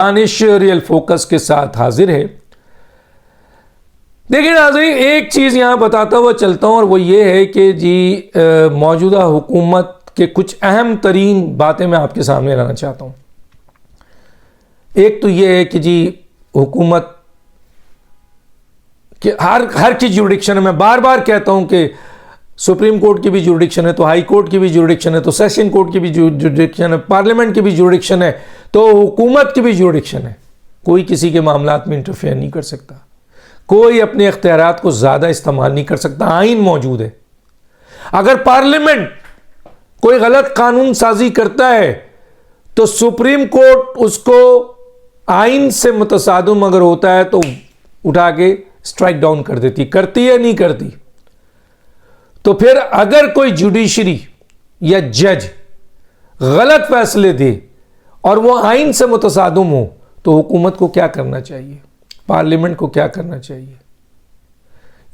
Danish real focus के साथ हाजिर है। देखिए नाज़रीन, एक चीज़ यहाँ बताता हुआ चलता हूँ और वो ये है कि जी मौजूदा हुकूमत के कुछ अहम तरीन बातें मैं आपके सामने लाना चाहता हूँ। एक तो ये है कि जी हुकूमत कि हर की जुरिडिक्शन है। मैं बार बार कहता हूँ कि सुप्रीम कोर्ट की भी जुरिडिक्शन है, तो हाई कोर्ट की भी जुरिडिक्शन है, तो सेशन कोर्ट की भी जुरिडिक्शन है, पार्लियामेंट की भी जुरिडिक्शन है, तो हुकूमत की भी जुरिडिक्शन है। कोई किसी के मामलात में इंटरफेयर नहीं कर सकता, कोई अपने इख्तियारात को ज़्यादा इस्तेमाल नहीं कर सकता। आइन मौजूद है। अगर पार्लियामेंट कोई गलत कानून साजी करता है तो सुप्रीम कोर्ट उसको आइन से मुतसादम अगर होता है तो उठा के स्ट्राइक डाउन कर देती। करती है नहीं करती? तो फिर अगर कोई जुडिशरी या जज गलत फैसले दे और वो आइन से मुतसादम हो तो हुकूमत को क्या करना चाहिए, पार्लियामेंट को क्या करना चाहिए?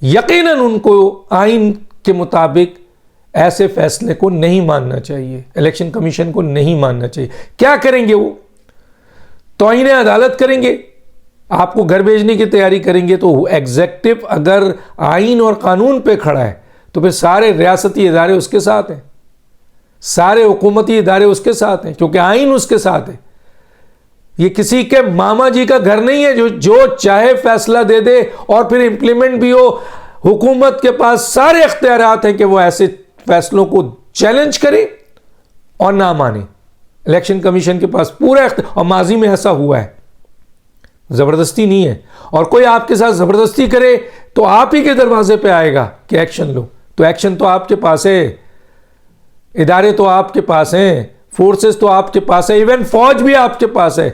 यकीनन उनको आइन के मुताबिक ऐसे फैसले को नहीं मानना चाहिए, इलेक्शन कमीशन को नहीं मानना चाहिए। क्या करेंगे वो? तौहीन अदालत करेंगे, आपको घर भेजने की तैयारी करेंगे। तो एग्जेक्टिव अगर आइन और कानून पे खड़ा है तो फिर सारे रियासती इदारे उसके साथ हैं, सारे हुकूमती इदारे उसके साथ हैं, क्योंकि आइन उसके साथ है। ये किसी के मामा जी का घर नहीं है जो चाहे फैसला दे दे और फिर इंप्लीमेंट भी हो। हुकूमत के पास सारे इख्तियारात हैं कि वो ऐसे फैसलों को चैलेंज करे और ना माने। इलेक्शन कमीशन के पास पूरा और माजी में ऐसा हुआ है, जबरदस्ती नहीं है। और कोई आपके साथ जबरदस्ती करे तो आप ही के दरवाजे पे आएगा कि एक्शन लो, तो एक्शन तो आपके पास है, इदारे तो आपके पास हैं, फोर्सेस तो आपके पास है, इवन फौज भी आपके पास है।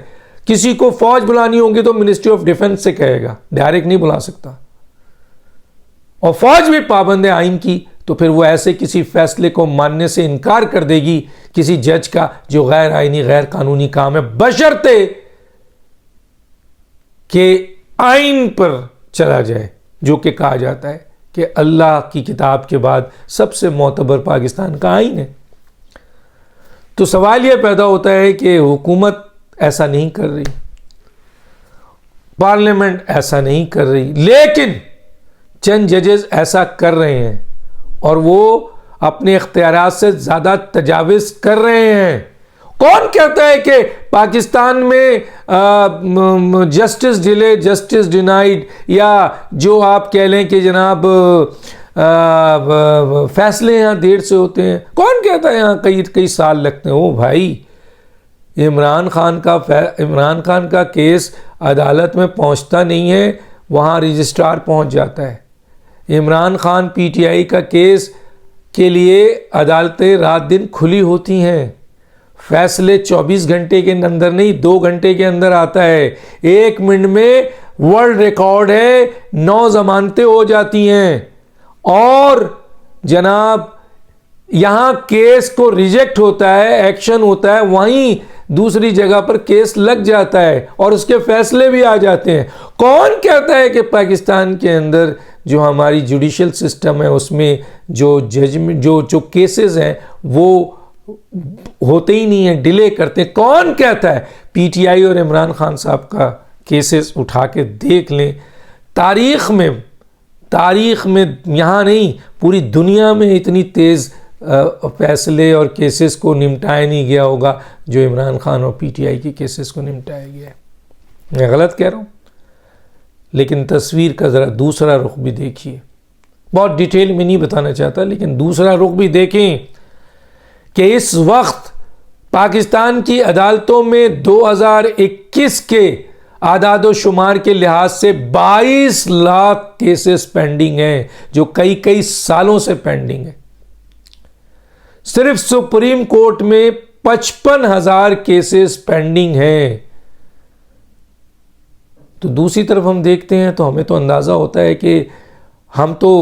किसी को फौज बुलानी होगी तो मिनिस्ट्री ऑफ डिफेंस से कहेगा, डायरेक्ट नहीं बुला सकता। और फौज भी पाबंद है आइन की, तो फिर वो ऐसे किसी फैसले को मानने से इनकार कर देगी किसी जज का जो गैर आइनी गैर कानूनी काम है, बशर्ते कि आइन पर चला जाए, जो कि कहा जाता है कि अल्लाह की किताब के बाद सबसे मोतबर पाकिस्तान का आइन है। तो सवाल यह पैदा होता है कि हुकूमत ऐसा नहीं कर रही, पार्लियामेंट ऐसा नहीं कर रही, लेकिन चंद जजेस ऐसा कर रहे हैं और वो अपने इख्तियारात से ज़्यादा तजाविज़ कर रहे हैं। कौन कहता है कि पाकिस्तान में जस्टिस डिले, जस्टिस डिनाइड, या जो आप कह लें कि जनाब फैसले यहाँ देर से होते हैं? कौन कहता है यहाँ कई साल लगते हैं? ओ भाई, इमरान खान का केस अदालत में पहुँचता नहीं है, वहाँ रजिस्ट्रार पहुँच जाता है। इमरान खान पीटीआई का केस के लिए अदालतें रात दिन खुली होती हैं। फैसले 24 घंटे के अंदर नहीं, 2 घंटे के अंदर आता है। 1 मिनट में वर्ल्ड रिकॉर्ड है, 9 जमानतें हो जाती हैं। और जनाब यहाँ केस को रिजेक्ट होता है, एक्शन होता है, वहीं दूसरी जगह पर केस लग जाता है और उसके फैसले भी आ जाते हैं। कौन कहता है कि पाकिस्तान के अंदर जो हमारी जुडिशियल सिस्टम है उसमें जो जजमेंट जो केसेस हैं वो होते ही नहीं है, डिले करते? कौन कहता है? पीटीआई और इमरान खान साहब का केसेस उठा के देख लें। तारीख में यहाँ नहीं, पूरी दुनिया में इतनी तेज़ फैसले और केसेस को निपटाया नहीं गया होगा जो इमरान खान और पीटीआई के केसेस को निपटाया गया है। मैं गलत कह रहा हूँ? लेकिन तस्वीर का ज़रा दूसरा रुख भी देखिए। बहुत डिटेल में नहीं बताना चाहता, लेकिन दूसरा रुख भी देखें कि इस वक्त पाकिस्तान की अदालतों में 2021 के आदादो शुमार के लिहाज से 22 लाख केसेस पेंडिंग हैं, जो कई सालों से पेंडिंग है। सिर्फ सुप्रीम कोर्ट में 55,000 केसेस पेंडिंग हैं। तो दूसरी तरफ हम देखते हैं तो हमें तो अंदाज़ा होता है कि हम तो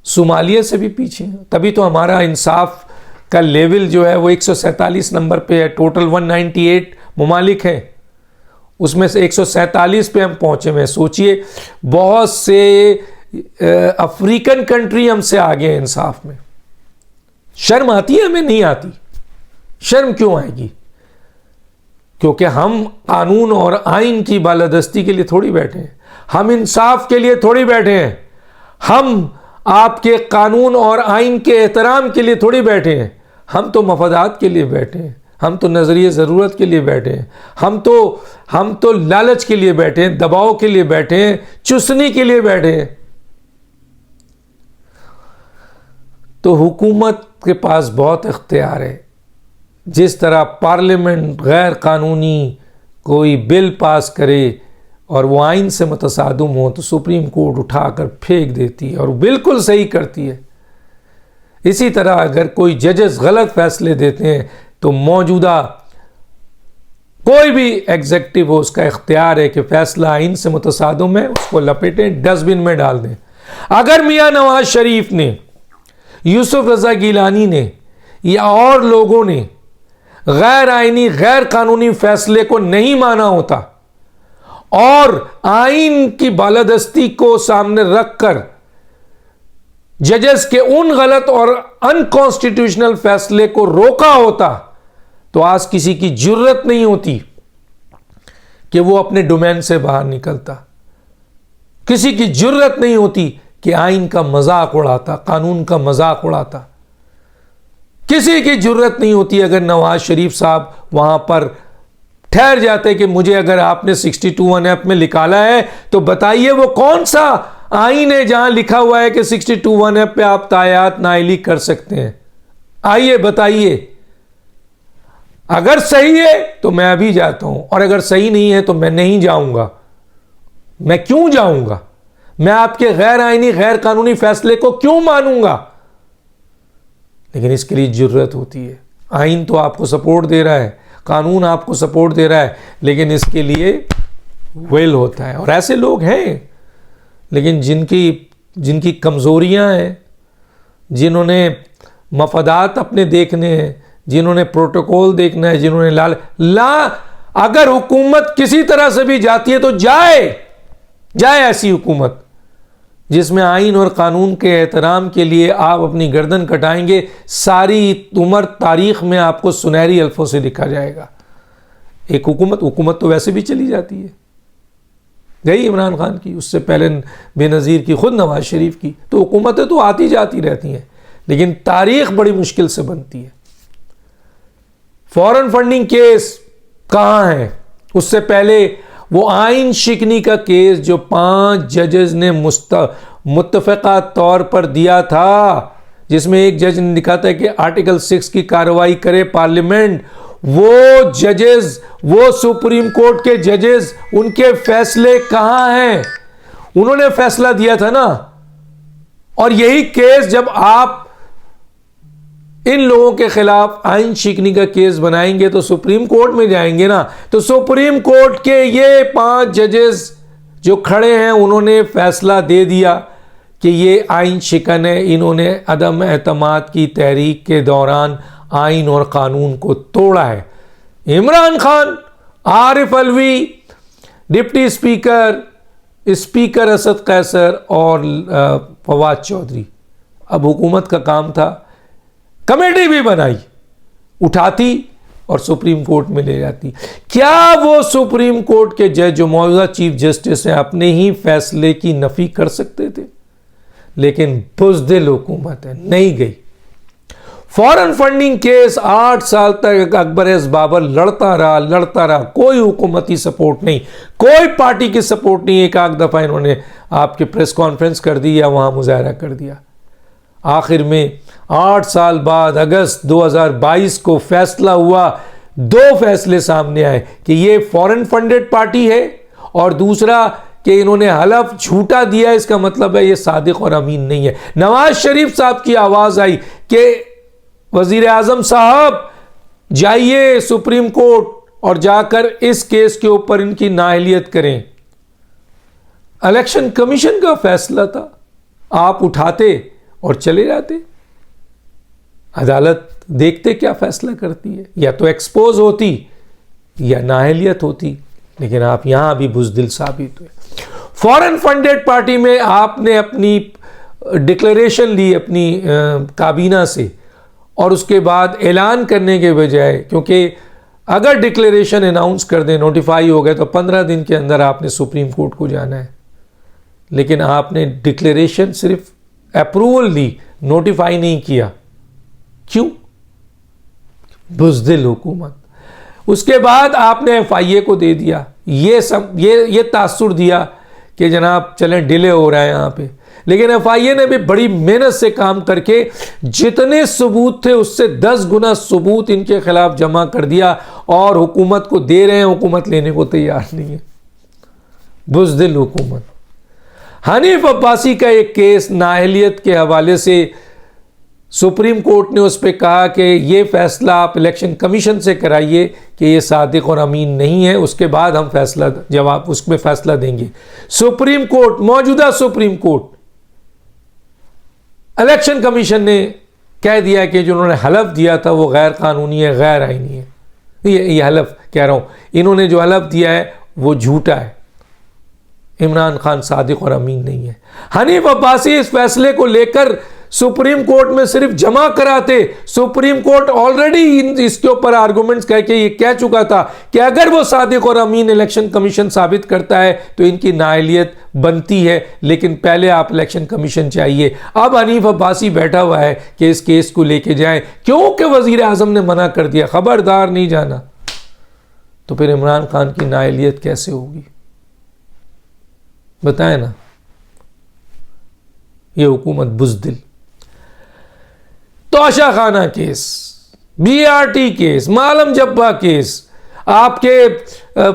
सोमालिया से भी पीछे हैं। तभी तो हमारा इंसाफ का लेवल जो है वो 147 नंबर पे है। टोटल 198 ममालिक हैं, उसमें से 147 पे हम पहुंचे हुए हैं। सोचिए, बहुत से अफ्रीकन कंट्री हमसे आगे हैं इंसाफ में। शर्म आती है? हमें नहीं आती। शर्म क्यों आएगी? क्योंकि हम कानून और आइन की बालादस्ती के लिए थोड़ी बैठे हैं, हम इंसाफ के लिए थोड़ी बैठे हैं, हम आपके कानून और आइन के एहतराम के लिए थोड़ी बैठे हैं, हम तो मफादात के लिए बैठे हैं, हम तो नजरिए ज़रूरत के लिए बैठे हैं, हम तो लालच के लिए बैठे हैं, दबाव के लिए बैठे हैं, चुसनी के लिए बैठे हैं। तो हुकूमत के पास बहुत इख्तियार है। जिस तरह पार्लियामेंट गैर कानूनी कोई बिल पास करे और वो आइन से मुतसादम हो तो सुप्रीम कोर्ट उठाकर फेंक देती है और बिल्कुल सही करती है। इसी तरह अगर कोई जजेस गलत फैसले देते हैं तो मौजूदा कोई भी एग्जीक्यूटिव हो उसका इख्तियार है कि फैसला आइन से मुतसादम है, उसको लपेटें, डस्टबिन में डाल दें। अगर मियां नवाज शरीफ ने, यूसुफ रजा गिलानी ने या और लोगों ने गैर आइनी गैर कानूनी फैसले को नहीं माना होता और आइन की बालादस्ती को सामने रखकर जजेस के उन गलत और अनकॉन्स्टिट्यूशनल फैसले को रोका होता तो आज किसी की जुर्रत नहीं होती कि वो अपने डोमेन से बाहर निकलता, किसी की जुर्रत नहीं होती कि आइन का मजाक उड़ाता, कानून का मजाक उड़ाता। किसी की जुर्रत नहीं होती अगर नवाज शरीफ साहब वहां पर ठहर जाते कि मुझे अगर आपने 62(1) में निकाला है तो बताइए वो कौन सा आइन है जहां लिखा हुआ है कि 62(1) पे आप तायात नाइली कर सकते हैं। आइए बताइए। अगर सही है तो मैं अभी जाता हूं और अगर सही नहीं है तो मैं नहीं जाऊंगा। मैं क्यों जाऊंगा? मैं आपके गैर आइनी गैर कानूनी फैसले को क्यों मानूंगा? लेकिन इसके लिए जुर्रत होती है। आइन तो आपको सपोर्ट दे रहा है, कानून आपको सपोर्ट दे रहा है, लेकिन इसके लिए विल होता है। और ऐसे लोग हैं लेकिन जिनकी कमज़ोरियां हैं, जिन्होंने मफादात अपने देखने हैं, जिन्होंने प्रोटोकॉल देखना है, जिन्होंने अगर हुकूमत किसी तरह से भी जाती है तो जाए ऐसी हुकूमत जिसमें आइन और कानून के एहतराम के लिए आप अपनी गर्दन कटाएंगे। सारी उम्र तारीख में आपको सुनहरी अल्फों से लिखा जाएगा। एक हुकूमत तो वैसे भी चली जाती है, गई इमरान खान की, उससे पहले बेनज़ीर की, खुद नवाज शरीफ की। तो हुकूमतें तो आती जाती रहती हैं लेकिन तारीख बड़ी मुश्किल से बनती है। फॉरेन फंडिंग केस कहां है? उससे पहले वो आइन शिकनी का केस जो 5 जजेस ने मुत्तफ़क़ा तौर पर दिया था, जिसमें एक जज ने लिखा था कि आर्टिकल 6 की कार्रवाई करे पार्लियामेंट, वो जजेस, वो सुप्रीम कोर्ट के जजेस, उनके फैसले कहां हैं? उन्होंने फैसला दिया था ना। और यही केस जब आप इन लोगों के खिलाफ आइन शिकनी का केस बनाएंगे तो सुप्रीम कोर्ट में जाएंगे ना। तो सुप्रीम कोर्ट के ये 5 जजेस जो खड़े हैं उन्होंने फैसला दे दिया कि ये आइन शिकन है। इन्होंने अदम एतमाद की तहरीक के दौरान आइन और कानून को तोड़ा है। इमरान खान, आरिफ अलवी, डिप्टी स्पीकर असद कैसर और फवाद चौधरी। अब हुकूमत का काम था, कमेटी भी बनाई, उठाती और सुप्रीम कोर्ट में ले जाती। क्या वो सुप्रीम कोर्ट के जज जो मौजूदा चीफ जस्टिस हैं अपने ही फैसले की नफी कर सकते थे? लेकिन बुज़दिल हुकूमत है, नहीं गई। फॉरेन फंडिंग केस 8 साल तक अकबर एस बाबर लड़ता रहा, कोई हुकूमती सपोर्ट नहीं, कोई पार्टी की सपोर्ट नहीं। एक आध दफा इन्होंने आपके प्रेस कॉन्फ्रेंस कर दी या वहां मुजाहरा कर दिया। आखिर में 8 साल बाद अगस्त 2022 को फैसला हुआ। 2 फैसले सामने आए कि ये फॉरेन फंडेड पार्टी है और दूसरा कि इन्होंने हलफ झूठा दिया, इसका मतलब है ये सादिक और अमीन नहीं है। नवाज शरीफ साहब की आवाज आई कि वजीर आजम साहब जाइए सुप्रीम कोर्ट और जाकर इस केस के ऊपर इनकी नाअहलियत करें। इलेक्शन कमीशन का फैसला था, आप उठाते और चले जाते। अदालत देखते क्या फैसला करती है, या तो एक्सपोज होती या नाअहलियत होती। लेकिन आप यहां भी बुज़दिल साबित हुए। फॉरेन फंडेड पार्टी में आपने अपनी डिक्लेरेशन ली अपनी काबीना से और उसके बाद ऐलान करने के बजाय, क्योंकि अगर डिक्लेरेशन अनाउंस कर दें, नोटिफाई हो गए, तो 15 दिन के अंदर आपने सुप्रीम कोर्ट को जाना है। लेकिन आपने डिक्लेरेशन सिर्फ अप्रूवल ली, नोटिफाई नहीं किया। क्यों? बुज़दिल हुकूमत। उसके बाद आपने FIA को दे दिया, ये तासुर दिया कि जनाब चलें डिले हो रहा है यहाँ पे। लेकिन FIA ने भी बड़ी मेहनत से काम करके जितने सबूत थे उससे 10 गुना सबूत इनके खिलाफ जमा कर दिया और हुकूमत को दे रहे हैं, हुकूमत लेने को तैयार नहीं है। बुज़दिल हुकूमत। हनीफ अब्बासी का एक केस नाअहलियत के हवाले से सुप्रीम कोर्ट ने उस पर कहा कि ये फैसला आप इलेक्शन कमीशन से कराइए कि ये सादिक और अमीन नहीं है, उसके बाद हम फैसला जवाब उसमें फैसला देंगे। सुप्रीम कोर्ट, मौजूदा सुप्रीम कोर्ट, इलेक्शन कमीशन ने कह दिया कि जो उन्होंने हलफ दिया था वो गैर कानूनी है, गैर आईनी है। ये हलफ कह रहा हूं, इन्होंने जो हलफ दिया है वो झूठा है। इमरान खान सादिक और अमीन नहीं है। हनीफ अब्बासी इस फैसले को लेकर सुप्रीम कोर्ट में सिर्फ जमा कराते, सुप्रीम कोर्ट ऑलरेडी इसके ऊपर आर्गुमेंट्स कह के ये कह चुका था कि अगर वो सादिक और अमीन इलेक्शन कमीशन साबित करता है तो इनकी नाअहलियत बनती है, लेकिन पहले आप इलेक्शन कमीशन चाहिए। अब हनीफ अब्बासी बैठा हुआ है कि इस केस को लेके जाएं, क्योंकि वजीर आजम ने मना कर दिया, खबरदार नहीं जाना। तो फिर इमरान खान की नाअहलियत कैसे होगी? बताएं ना। ये हुकूमत बुज़दिल। तोशा खाना केस, BRT केस, मालम जब्बा केस, आपके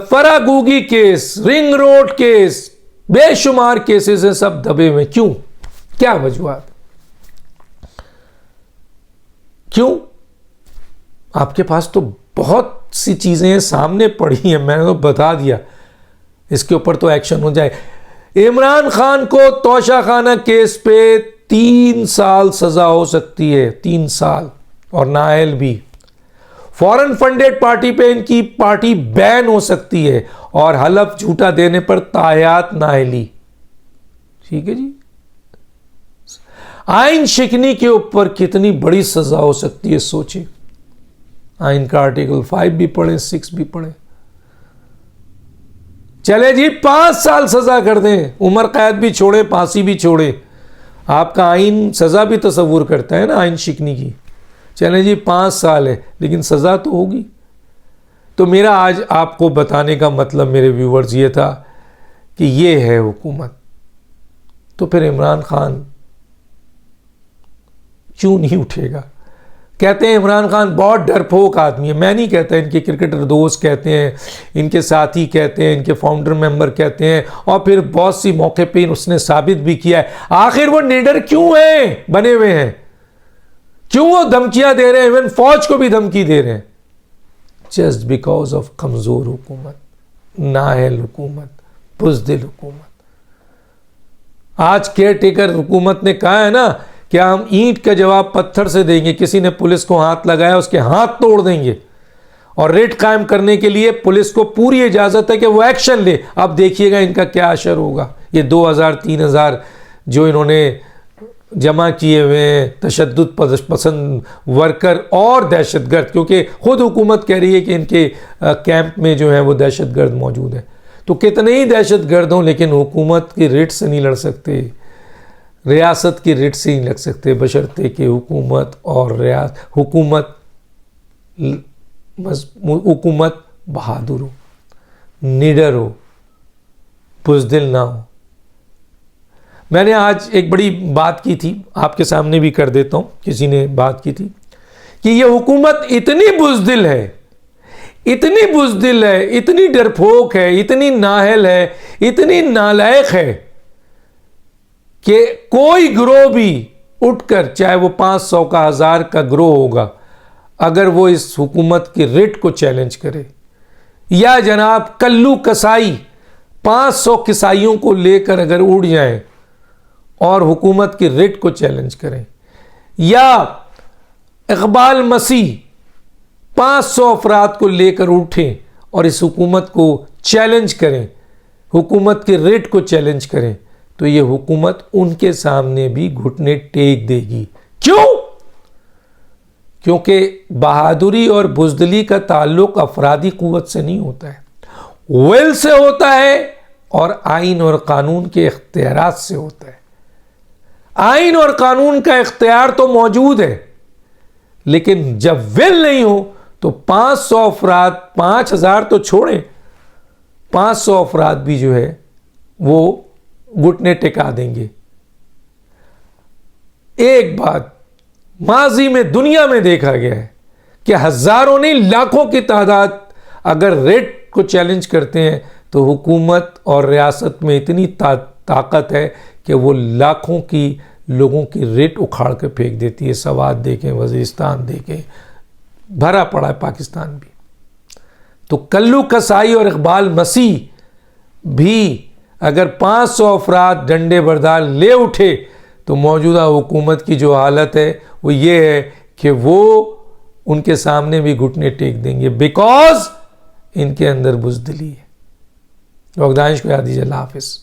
फरागूगी केस, रिंग रोड केस, बेशुमार केसेस हैं, सब दबे हुए। क्यों? क्या वजूहात? क्यों? आपके पास तो बहुत सी चीजें सामने पड़ी हैं, मैंने तो बता दिया, इसके ऊपर तो एक्शन हो जाए। इमरान खान को तोशा खाना केस पे 3 साल सजा हो सकती है, 3 साल, और नाअहल भी। फॉरेन फंडेड पार्टी पे इनकी पार्टी बैन हो सकती है, और हलफ झूठा देने पर तायात नाअहली। ठीक है जी। आइन शिकनी के ऊपर कितनी बड़ी सजा हो सकती है, सोचिए। आइन का आर्टिकल 5 भी पढ़े, 6 भी पढ़े। चले जी 5 साल सजा कर दें, उम्र कैद भी छोड़े, फांसी भी छोड़े। आपका आइन सजा भी तस्वुर करता है ना, आइन शिकनी की। चले जी 5 साल है, लेकिन सजा तो होगी। तो मेरा आज आपको बताने का मतलब मेरे व्यूवर्स ये था कि ये है हुकूमत। तो फिर इमरान खान क्यों नहीं उठेगा? कहते हैं इमरान खान बहुत डरपोक आदमी है। मैं नहीं कहता, इनके क्रिकेटर दोस्त कहते हैं, इनके साथी कहते हैं, इनके फाउंडर मेंबर कहते हैं, और फिर बहुत सी मौके पे उसने साबित भी किया है। आखिर वो निडर क्यों हैं, बने हुए हैं? क्यों वो धमकियां दे रहे हैं, इवन फौज को भी धमकी दे रहे हैं? जस्ट बिकॉज ऑफ कमजोर हुकूमत, नाअहल हुकूमत, बुज़दिल हुकूमत। आज केयर टेकर हुकूमत ने कहा है ना कि हम ईंट का जवाब पत्थर से देंगे। किसी ने पुलिस को हाथ लगाया, उसके हाथ तोड़ देंगे। और रेट कायम करने के लिए पुलिस को पूरी इजाजत है कि वो एक्शन ले। अब देखिएगा इनका क्या असर होगा। ये 2000-3000 जो इन्होंने जमा किए हुए हैं तशद्दुद पसंद वर्कर और दहशतगर्द, क्योंकि खुद हुकूमत कह रही है कि इनके कैंप में जो है वो दहशतगर्द मौजूद है। तो कितने ही दहशतगर्द हों, लेकिन हुकूमत की रेट से नहीं लड़ सकते, रियासत की रेट से नहीं लग सकते, बशर्ते कि हुकूमत और हुकूमत बहादुर हो, निडर हो, बुज़दिल ना हो। मैंने आज एक बड़ी बात की थी, आपके सामने भी कर देता हूं। किसी ने बात की थी कि ये हुकूमत इतनी बुज़दिल है, इतनी बुज़दिल है, इतनी डरपोक है, इतनी नाअहल है, इतनी नालायक है कि कोई ग्रोह भी उठकर, चाहे वो 500 का 1000 का ग्रोह होगा, अगर वो इस हुकूमत की रिट को चैलेंज करे, या जनाब कल्लू कसाई 500 किसाइयों को लेकर अगर उड़ जाएं और हुकूमत की रिट को चैलेंज करें, या इकबाल मसीह 500 अफराद को लेकर उठें और इस हुकूमत को चैलेंज करें, हुकूमत की रिट को चैलेंज करें, तो ये हुकूमत उनके सामने भी घुटने टेक देगी। क्यों? क्योंकि बहादुरी और बुज़दिली का ताल्लुक अफरादी कुव्वत से नहीं होता है, विल से होता है और आइन और कानून के इख्तियारात से होता है। आइन और कानून का इख्तियार तो मौजूद है, लेकिन जब विल नहीं हो तो 500 अफराद, 5000 तो छोड़ें, 500 अफराद भी जो है वो घुटने टिका देंगे। एक बात माजी में दुनिया में देखा गया है कि हजारों नहीं लाखों की तादाद अगर रेट को चैलेंज करते हैं तो हुकूमत और रियासत में इतनी ताकत है कि वो लाखों की लोगों की रेट उखाड़ के फेंक देती है। सवात देखें, वजीरिस्तान देखें, भरा पड़ा है पाकिस्तान भी। तो कल्लू कसाई और इकबाल मसीह भी अगर 500 अफराद डंडे बरदार ले उठे तो मौजूदा हुकूमत की जो हालत है वो ये है कि वो उनके सामने भी घुटने टेक देंगे, बिकॉज इनके अंदर बुज़दिली है। दानिश को याद दीजिए। अल्लाह हाफिज़।